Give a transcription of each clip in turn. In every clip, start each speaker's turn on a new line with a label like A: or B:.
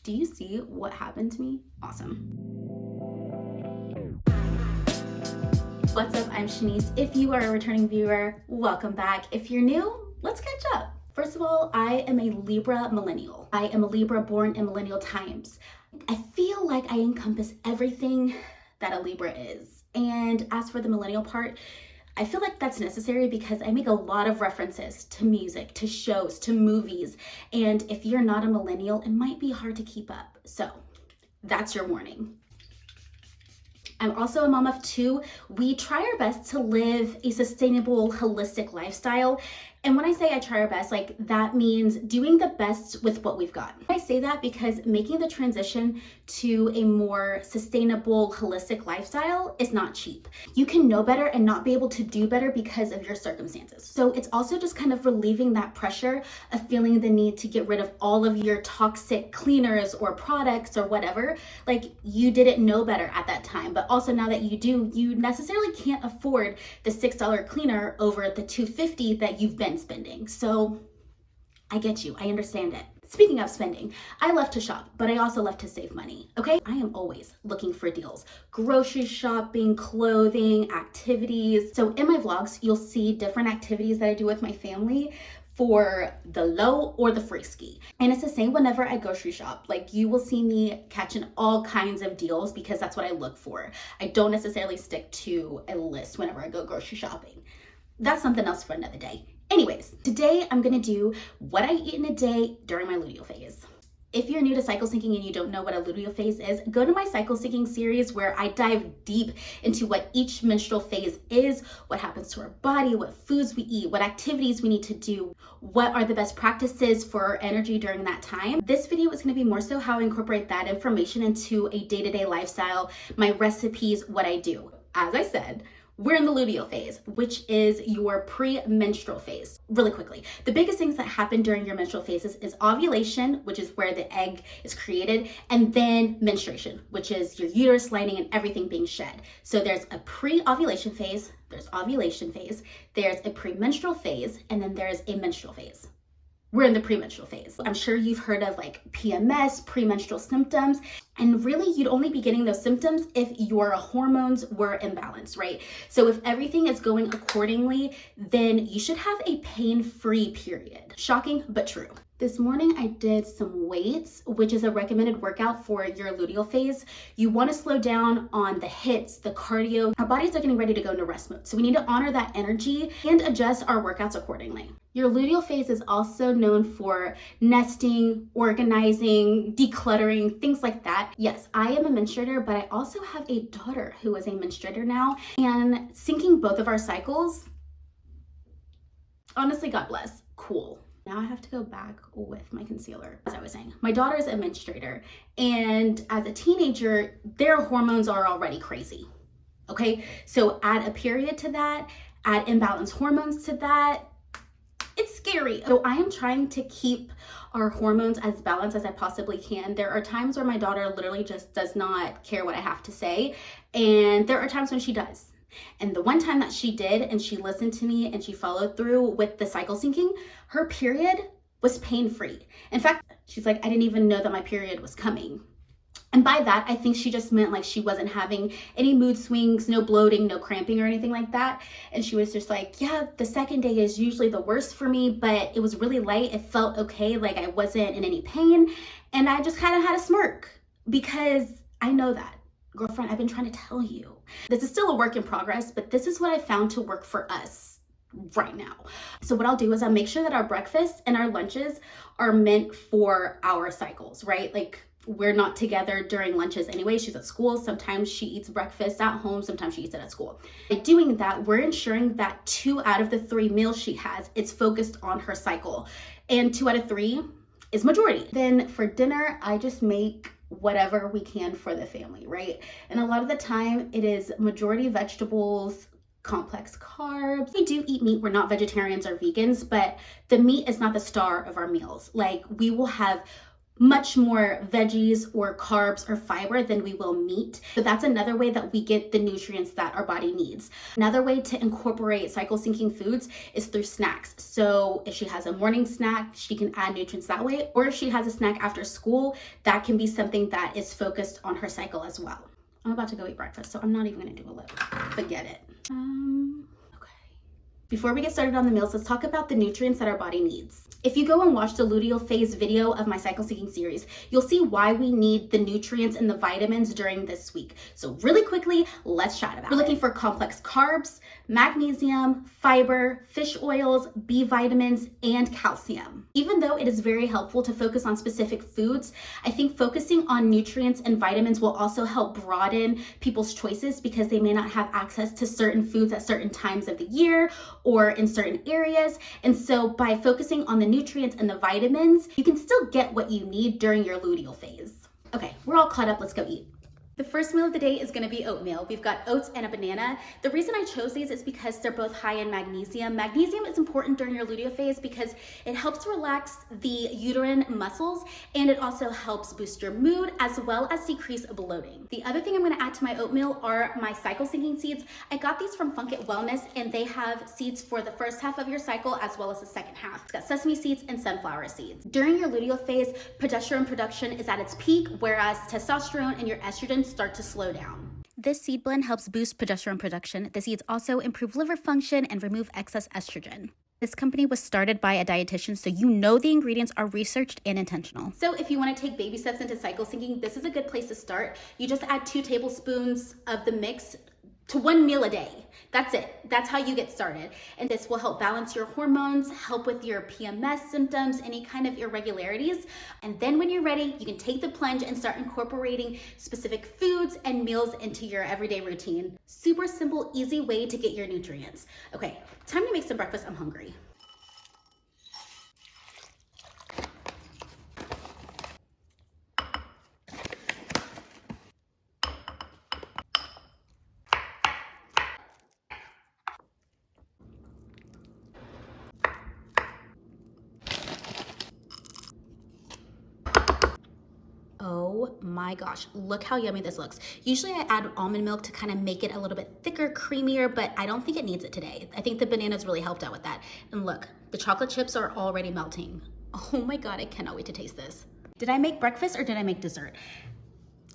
A: Do you see what happened to me? Awesome. What's up? I'm Shanice. If you are a returning viewer, welcome back. If you're new, let's catch up. First of all, I am a Libra millennial. I am a Libra born in millennial times. I feel like I encompass everything that a Libra is. And as for the millennial part, I feel like that's necessary because I make a lot of references to music, to shows, to movies. And if you're not a millennial, it might be hard to keep up. So that's your warning. I'm also a mom of two. We try our best to live a sustainable, holistic lifestyle. And when I say I try our best, like that means doing the best with what we've got. I say that because making the transition to a more sustainable, holistic lifestyle is not cheap. You can know better and not be able to do better because of your circumstances. So it's also just kind of relieving that pressure of feeling the need to get rid of all of your toxic cleaners or products or whatever. Like you didn't know better at that time, but also now that you do, you necessarily can't afford the $6 cleaner over the $2.50 that you've been spending. So I get you. I understand it. Speaking of spending, I love to shop, but I also love to save money, okay? I am always looking for deals. Grocery shopping, clothing, activities. So in my vlogs, you'll see different activities that I do with my family for the low or the frisky. And it's the same whenever I grocery shop. Like you will see me catching all kinds of deals because that's what I look for. I don't necessarily stick to a list whenever I go grocery shopping. That's something else for another day. Anyways, today I'm gonna do what I eat in a day during my luteal phase. If you're new to cycle syncing and you don't know what a luteal phase is, go to my cycle syncing series where I dive deep into what each menstrual phase is, what happens to our body, what foods we eat, what activities we need to do, what are the best practices for our energy during that time. This video is going to be more so how I incorporate that information into a day-to-day lifestyle, my recipes, what I do. As I said, we're in the luteal phase, which is your pre-menstrual phase. Really quickly, the biggest things that happen during your menstrual phases is ovulation, which is where the egg is created, and then menstruation, which is your uterus lining and everything being shed. So there's a pre-ovulation phase, there's ovulation phase, there's a premenstrual phase, and then there's a menstrual phase. We're in the premenstrual phase. I'm sure you've heard of like PMS, premenstrual symptoms, and really you'd only be getting those symptoms if your hormones were imbalanced, right? So if everything is going accordingly, then you should have a pain-free period. Shocking, but true. This morning I did some weights, which is a recommended workout for your luteal phase. You want to slow down on the hits, the cardio. Our bodies are getting ready to go into rest mode. So we need to honor that energy and adjust our workouts accordingly. Your luteal phase is also known for nesting, organizing, decluttering, things like that. Yes, I am a menstruator, but I also have a daughter who is a menstruator now, and syncing both of our cycles, honestly, God bless, cool. Now I have to go back with my concealer. As I was saying, my daughter is a menstruator, and as a teenager, their hormones are already crazy, okay? So add a period to that, add imbalanced hormones to that, it's scary. So I am trying to keep our hormones as balanced as I possibly can. There are times where my daughter literally just does not care what I have to say, and there are times when she does. And the one time that she did, and she listened to me and she followed through with the cycle syncing, her period was pain-free. In fact, she's like, I didn't even know that my period was coming. And by that, I think she just meant like she wasn't having any mood swings, no bloating, no cramping or anything like that. And she was just like, yeah, the second day is usually the worst for me, but it was really light. It felt okay, like I wasn't in any pain. And I just kind of had a smirk because I know that. Girlfriend, I've been trying to tell you. This is still a work in progress, but this is what I found to work for us right now. So what I'll do is I'll make sure that our breakfasts and our lunches are meant for our cycles, right? Like we're not together during lunches anyway. She's at school. Sometimes she eats breakfast at home. Sometimes she eats it at school. By doing that, we're ensuring that 2 out of the 3 meals she has, it's focused on her cycle. And 2 out of 3 is majority. Then for dinner, I just make whatever we can for the family, right? And a lot of the time it is majority vegetables, complex carbs. We do eat meat. We're not vegetarians or vegans, but the meat is not the star of our meals. Like we will have much more veggies or carbs or fiber than we will meat. So that's another way that we get the nutrients that our body needs. Another way to incorporate cycle syncing foods is through snacks. So if she has a morning snack, she can add nutrients that way. Or if she has a snack after school, that can be something that is focused on her cycle as well. I'm about to go eat breakfast, so I'm not even gonna do a lip. Forget it. Before we get started on the meals, let's talk about the nutrients that our body needs. If you go and watch the luteal phase video of my cycle syncing series, you'll see why we need the nutrients and the vitamins during this week. So really quickly, let's chat about it. We're looking for complex carbs, magnesium, fiber, fish oils, B vitamins, and calcium. Even though it is very helpful to focus on specific foods, I think focusing on nutrients and vitamins will also help broaden people's choices because they may not have access to certain foods at certain times of the year or in certain areas. And so by focusing on the nutrients and the vitamins, you can still get what you need during your luteal phase. Okay, we're all caught up, let's go eat. The first meal of the day is gonna be oatmeal. We've got oats and a banana. The reason I chose these is because they're both high in magnesium. Magnesium is important during your luteal phase because it helps relax the uterine muscles and it also helps boost your mood as well as decrease bloating. The other thing I'm gonna add to my oatmeal are my cycle syncing seeds. I got these from Funk It Wellness and they have seeds for the first half of your cycle as well as the second half. It's got sesame seeds and sunflower seeds. During your luteal phase, progesterone production is at its peak, whereas testosterone and your estrogen start to slow down. This seed blend helps boost progesterone production. The seeds also improve liver function and remove excess estrogen. This company was started by a dietitian, so you know the ingredients are researched and intentional. So if you want to take baby steps into cycle syncing, this is a good place to start. You just add 2 tablespoons of the mix to 1 meal a day. That's it. That's how you get started. And this will help balance your hormones, help with your PMS symptoms, any kind of irregularities. And then when you're ready, you can take the plunge and start incorporating specific foods and meals into your everyday routine. Super simple, easy way to get your nutrients. Okay, time to make some breakfast. I'm hungry. Oh my gosh, look how yummy this looks. Usually I add almond milk to kind of make it a little bit thicker, creamier, but I don't think it needs it today. I think the bananas really helped out with that. And look, the chocolate chips are already melting. Oh my God, I cannot wait to taste this. Did I make breakfast or did I make dessert?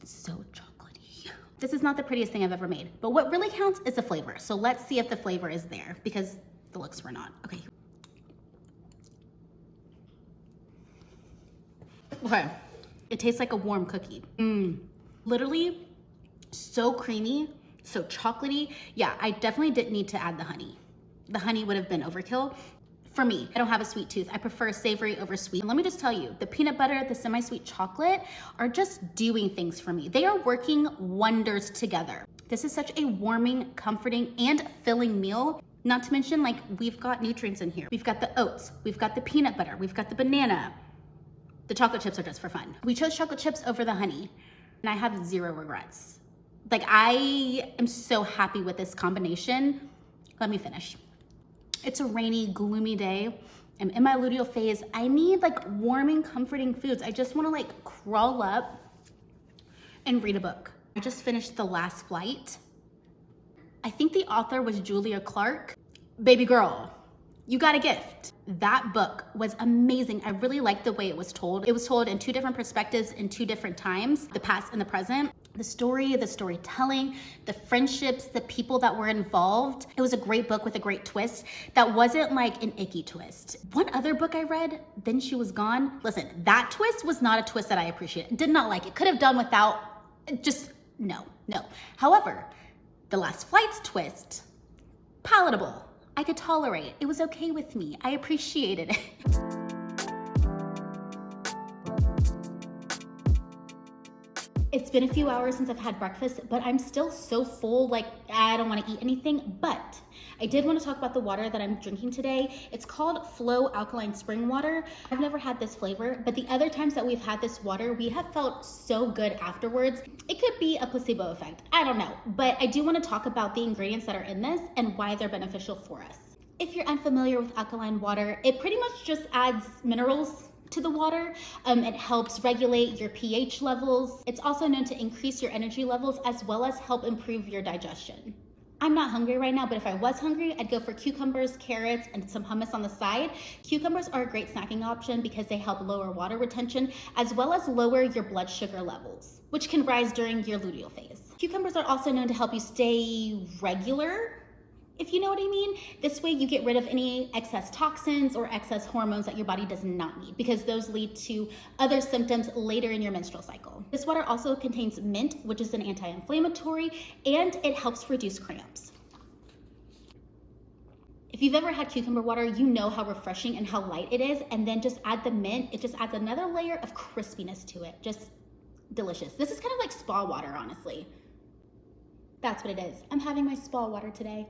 A: It's so chocolatey. This is not the prettiest thing I've ever made, but what really counts is the flavor. So let's see if the flavor is there because the looks were not. Okay. Okay. It tastes like a warm cookie. Literally so creamy, so chocolatey. Yeah, I definitely didn't need to add the honey. The honey would have been overkill. For me, I don't have a sweet tooth. I prefer savory over sweet. And let me just tell you, the peanut butter, the semi-sweet chocolate are just doing things for me. They are working wonders together. This is such a warming, comforting, and filling meal. Not to mention, like, we've got nutrients in here. We've got the oats, we've got the peanut butter, we've got the banana. The chocolate chips are just for fun. We chose chocolate chips over the honey, and I have 0 regrets. Like, I am so happy with this combination. Let me finish. It's a rainy, gloomy day. I'm in my luteal phase. I need like warming, comforting foods. I just wanna like crawl up and read a book. I just finished The Last Flight. I think the author was Julia Clark. Baby girl, you got a gift. That book was amazing. I really liked the way it was told. It was told in 2 different perspectives in 2 different times, the past and the present. The story, the storytelling, the friendships, the people that were involved. It was a great book with a great twist that wasn't like an icky twist. One other book I read, Then She Was Gone. Listen, that twist was not a twist that I appreciated. Did not like it. Could have done without, just no. However, The Last Flight's twist, palatable. I could tolerate. It was okay with me. I appreciated it. It's been a few hours since I've had breakfast, but I'm still so full, like I don't want to eat anything, but I did want to talk about the water that I'm drinking today. It's called Flow Alkaline Spring Water. I've never had this flavor, but the other times that we've had this water, we have felt so good afterwards. It could be a placebo effect, I don't know, but I do want to talk about the ingredients that are in this and why they're beneficial for us. If you're unfamiliar with alkaline water, it pretty much just adds minerals to the water. It helps regulate your pH levels. It's also known to increase your energy levels as well as help improve your digestion. I'm not hungry right now, but if I was hungry, I'd go for cucumbers, carrots, and some hummus on the side. Cucumbers are a great snacking option because they help lower water retention as well as lower your blood sugar levels, which can rise during your luteal phase. Cucumbers are also known to help you stay regular, if you know what I mean. This way you get rid of any excess toxins or excess hormones that your body does not need, because those lead to other symptoms later in your menstrual cycle. This water also contains mint, which is an anti-inflammatory, and it helps reduce cramps. If you've ever had cucumber water, you know how refreshing and how light it is, and then just add the mint. It just adds another layer of crispiness to it. Just delicious. This is kind of like spa water, honestly. That's what it is. I'm having my spa water today.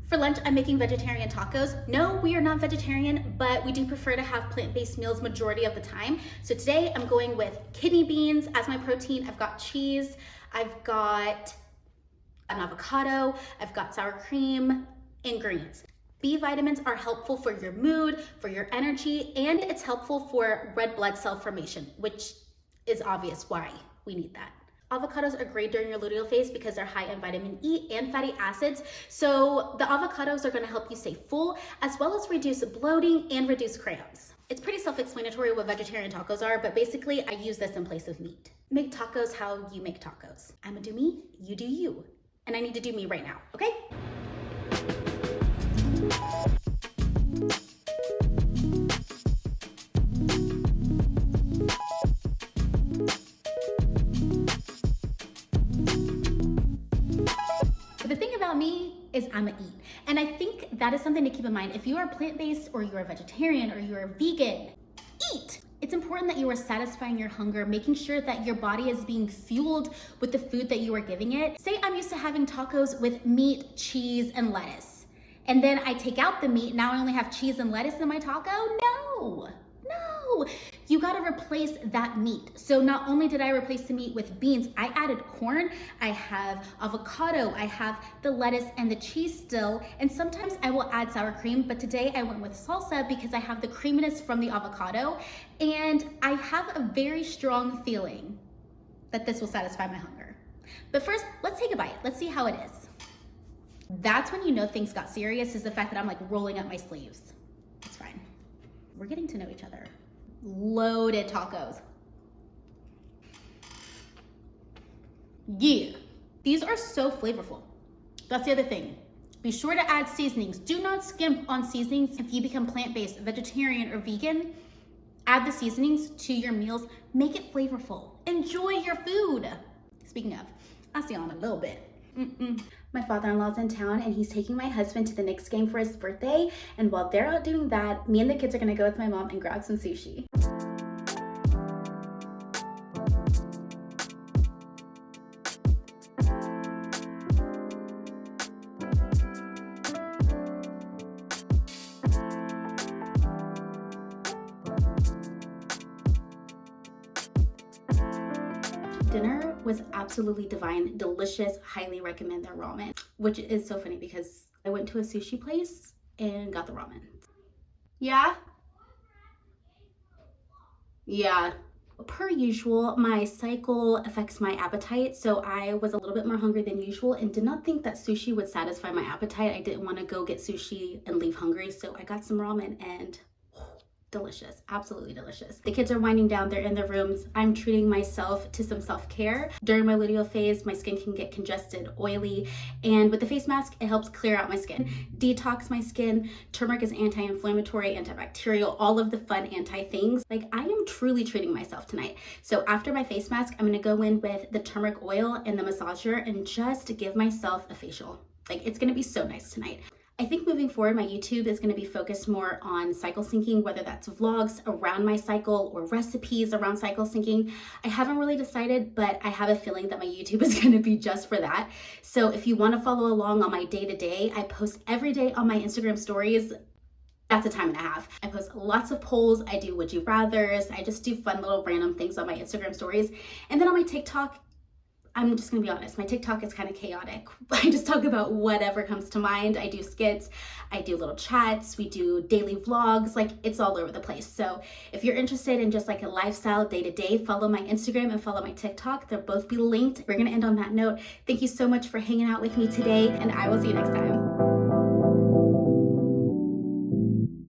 A: For lunch, I'm making vegetarian tacos. No, we are not vegetarian, but we do prefer to have plant-based meals majority of the time. So today I'm going with kidney beans as my protein. I've got cheese, I've got an avocado, I've got sour cream, and greens. B vitamins are helpful for your mood, for your energy, and it's helpful for red blood cell formation, which is obvious why we need that. Avocados are great during your luteal phase because they're high in vitamin E and fatty acids. So the avocados are going to help you stay full as well as reduce bloating and reduce cramps. It's pretty self-explanatory what vegetarian tacos are, but basically I use this in place of meat. Make tacos how you make tacos. I'm gonna do me, you do you. And I need to do me right now, okay? The thing about me is I'ma eat. And I think that is something to keep in mind. If you are plant-based or you're a vegetarian or you're a vegan, eat. It's important that you are satisfying your hunger, making sure that your body is being fueled with the food that you are giving it. Say I'm used to having tacos with meat, cheese, and lettuce. And then I take out the meat, now I only have cheese and lettuce in my taco? No. You gotta replace that meat. So not only did I replace the meat with beans, I added corn, I have avocado, I have the lettuce and the cheese still, and sometimes I will add sour cream, but today I went with salsa because I have the creaminess from the avocado, and I have a very strong feeling that this will satisfy my hunger. But first, let's take a bite. Let's see how it is. That's when you know things got serious, is the fact that I'm like rolling up my sleeves. It's fine. We're getting to know each other. Loaded tacos. Yeah, these are so flavorful. That's the other thing. Be sure to add seasonings. Do not skimp on seasonings. If you become plant-based, vegetarian, or vegan, add the seasonings to your meals. Make it flavorful. Enjoy your food. Speaking of, I'll see you on a little bit. My father-in-law's in town and he's taking my husband to the Knicks game for his birthday. And while they're out doing that, me and the kids are gonna go with my mom and grab some sushi. Dinner was absolutely divine, delicious, highly recommend their ramen, which is so funny because I went to a sushi place and got the ramen. Yeah. Per usual, my cycle affects my appetite, so I was a little bit more hungry than usual and did not think that sushi would satisfy my appetite. I didn't want to go get sushi and leave hungry, so I got some ramen and delicious, absolutely delicious. The kids are winding down, they're in their rooms. I'm treating myself to some self-care. During my luteal phase, my skin can get congested, oily, and with the face mask, it helps clear out my skin, detox my skin. Turmeric is anti-inflammatory, antibacterial, all of the fun anti-things. Like, I am truly treating myself tonight. So after my face mask, I'm gonna go in with the turmeric oil and the massager and just give myself a facial. Like, it's gonna be so nice tonight. I think moving forward, my YouTube is going to be focused more on cycle syncing, whether that's vlogs around my cycle or recipes around cycle syncing. I haven't really decided, but I have a feeling that my YouTube is going to be just for that. So if you want to follow along on my day-to-day, I post every day on my Instagram stories. That's a time and a half. I post lots of polls. I do would you rathers. I just do fun little random things on my Instagram stories. And then on my TikTok, I'm just gonna be honest, my TikTok is kind of chaotic. I just talk about whatever comes to mind. I do skits, I do little chats, we do daily vlogs, like it's all over the place. So if you're interested in just like a lifestyle day to day, follow my Instagram and follow my TikTok. They'll both be linked. We're gonna end on that note. Thank you so much for hanging out with me today, and I will see you next time.